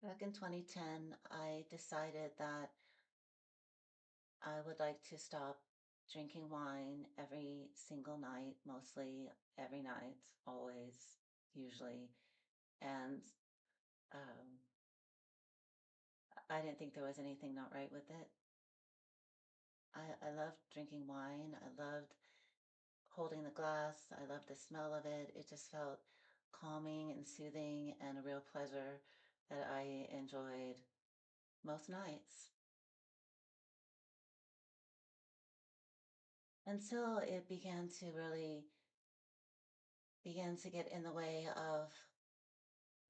Back in 2010, I decided that I would like to stop drinking wine every single night, mostly every night, always, usually. And um, I didn't think there was anything not right with it. I loved drinking wine. I loved holding the glass. I loved the smell of it. It just felt calming and soothing and a real pleasure that I enjoyed most nights. Until it began to get in the way of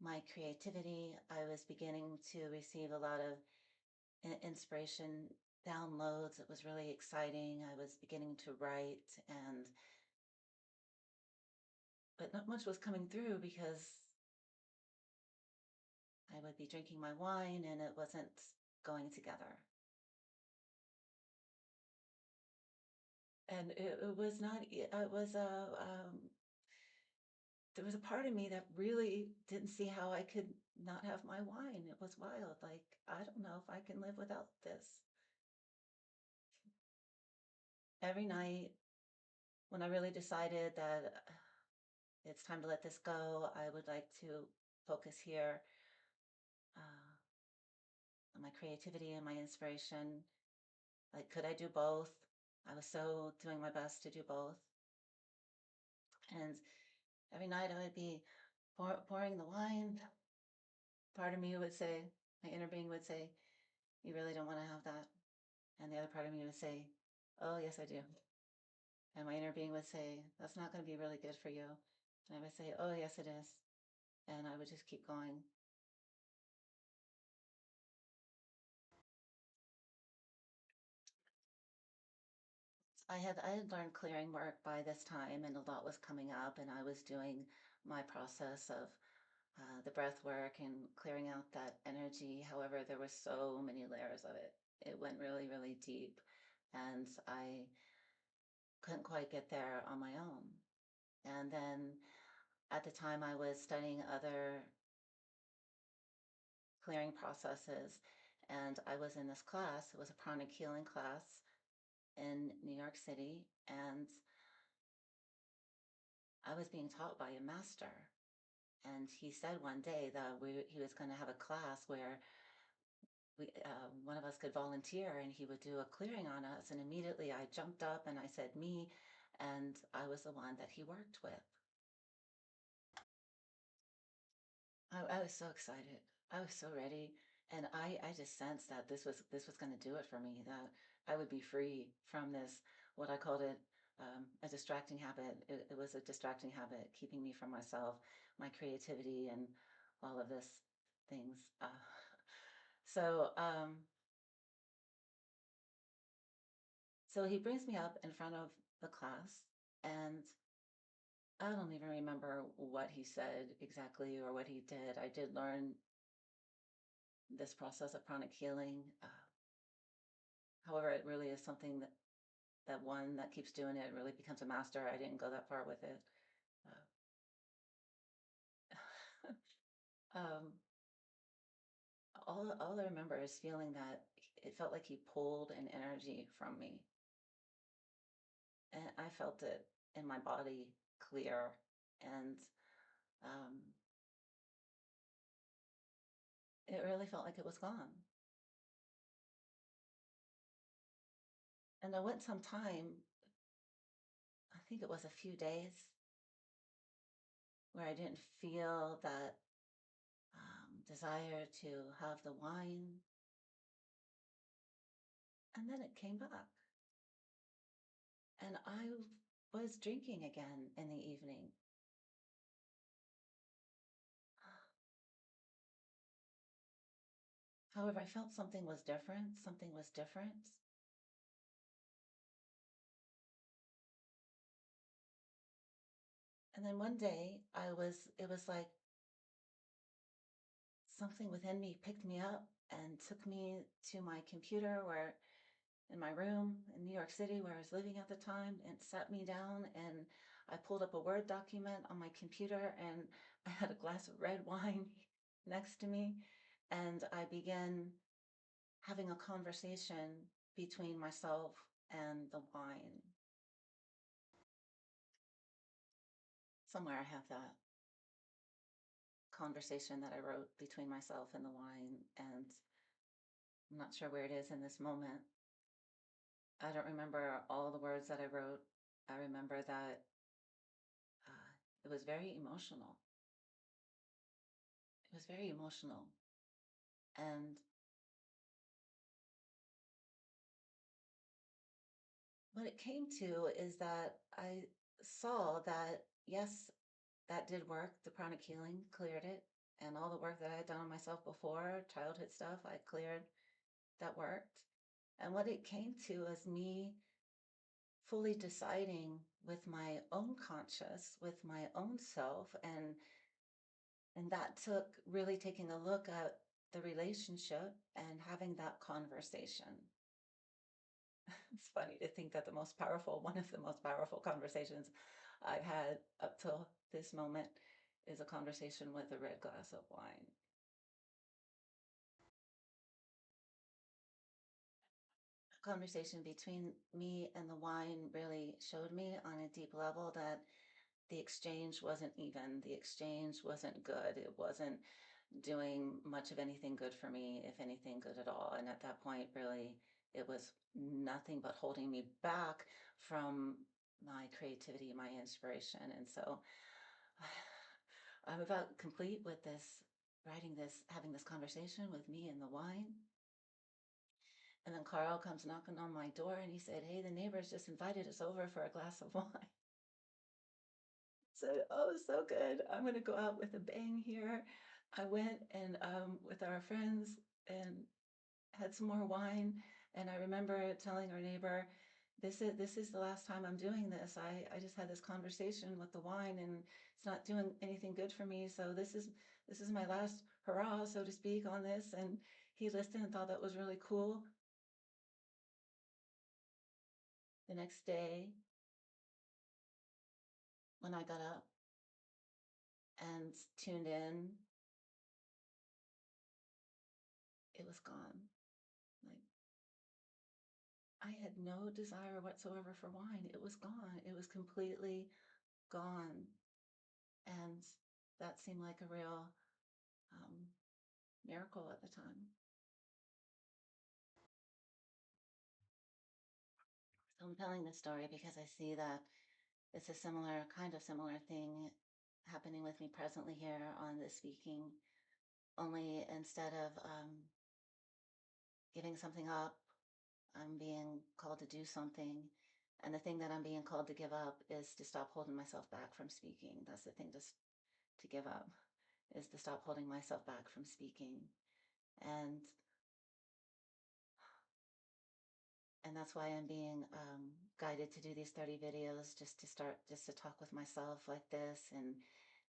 my creativity. I was beginning to receive a lot of inspiration downloads. It was really exciting. I was beginning to write, and but not much was coming through because I would be drinking my wine and it wasn't going together. And it was not, it was there was a part of me that really didn't see how I could not have my wine. It was wild. Like, I don't know if I can live without this. Every night, when I really decided that it's time to let this go, I would like to focus here uh, on my creativity and my inspiration. Like, could I do both? I was so doing my best to do both. And every night I would be pouring the wine. Part of me would say, my inner being would say, you really don't want to have that. And the other part of me would say, oh, yes, I do. And my inner being would say, that's not going to be really good for you. And I would say, oh, yes, it is. And I would just keep going. I had learned clearing work by this time, and a lot was coming up, and I was doing my process of the breath work and clearing out that energy. However, there were so many layers of it. It went really, really deep, and I couldn't quite get there on my own. And then at the time, I was studying other clearing processes, and I was in this class. It was a pranic healing class in New York City, and I was being taught by a master. And he said one day that he was going to have a class where one of us could volunteer and he would do a clearing on us. And immediately I jumped up and I said, me. And I was the one that he worked with. I was so excited. I was so ready. And I just sensed that this was going to do it for me, that I would be free from this, what I called it, a distracting habit. It was a distracting habit, keeping me from myself, my creativity, and all of this things. So, um, so he brings me up in front of the class, and I don't even remember what he said exactly or what he did. I did learn this process of pranic healing. However, it really is something that one that keeps doing it really becomes a master. I didn't go that far with it. um, all I remember is feeling that it felt like he pulled an energy from me, and I felt it in my body clear, and um, it really felt like it was gone. And I went some time, I think it was a few days, where I didn't feel that desire to have the wine, and then it came back. And I was drinking again in the evening. However, I felt something was different. Something was different. And then one day it was like something within me picked me up and took me to my computer where in my room in New York City where I was living at the time and sat me down and I pulled up a Word document on my computer and I had a glass of red wine next to me and I began having a conversation between myself and the wine. Somewhere I have that conversation that I wrote between myself and the wine, and I'm not sure where it is in this moment. I don't remember all the words that I wrote. I remember that it was very emotional. It was very emotional. And what it came to is that I saw that, yes, that did work. The pranic healing cleared it. And all the work that I had done on myself before, childhood stuff, I cleared, that worked. And what it came to is me fully deciding with my own conscious, with my own self, and that took really taking a look at the relationship and having that conversation. It's funny to think that one of the most powerful conversations I've had up till this moment is a conversation with a red glass of wine. A conversation between me and the wine really showed me on a deep level that the exchange wasn't even, the exchange wasn't good. It wasn't doing much of anything good for me, if anything good at all. And at that point, really, it was nothing but holding me back from my creativity, my inspiration. And so I'm about complete with this, writing this, having this conversation with me and the wine. And then Carl comes knocking on my door and he said, "Hey, the neighbors just invited us over for a glass of wine." Said, "Oh, so good. I'm going to go out with a bang here." I went and with our friends and had some more wine. And I remember telling our neighbor, this is the last time I'm doing this. I just had this conversation with the wine and it's not doing anything good for me. So this is my last hurrah, so to speak, on this. And he listened and thought that was really cool. The next day, when I got up and tuned in, it was gone. Like I had no desire whatsoever for wine. It was gone. It was completely gone. And that seemed like a real um, miracle at the time. So I'm telling this story because I see that it's a similar thing happening with me presently here on the speaking. Only instead of giving something up, I'm being called to do something. And the thing that I'm being called to give up is to stop holding myself back from speaking. That's the thing to give up, is to stop holding myself back from speaking. And and that's why I'm being guided to do these 30 videos, just to talk with myself like this and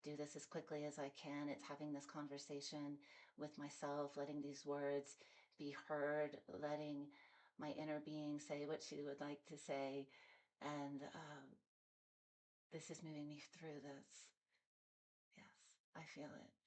do this as quickly as I can. It's having this conversation with myself, letting these words be heard, letting my inner being say what she would like to say. And this is moving me through this. Yes, I feel it.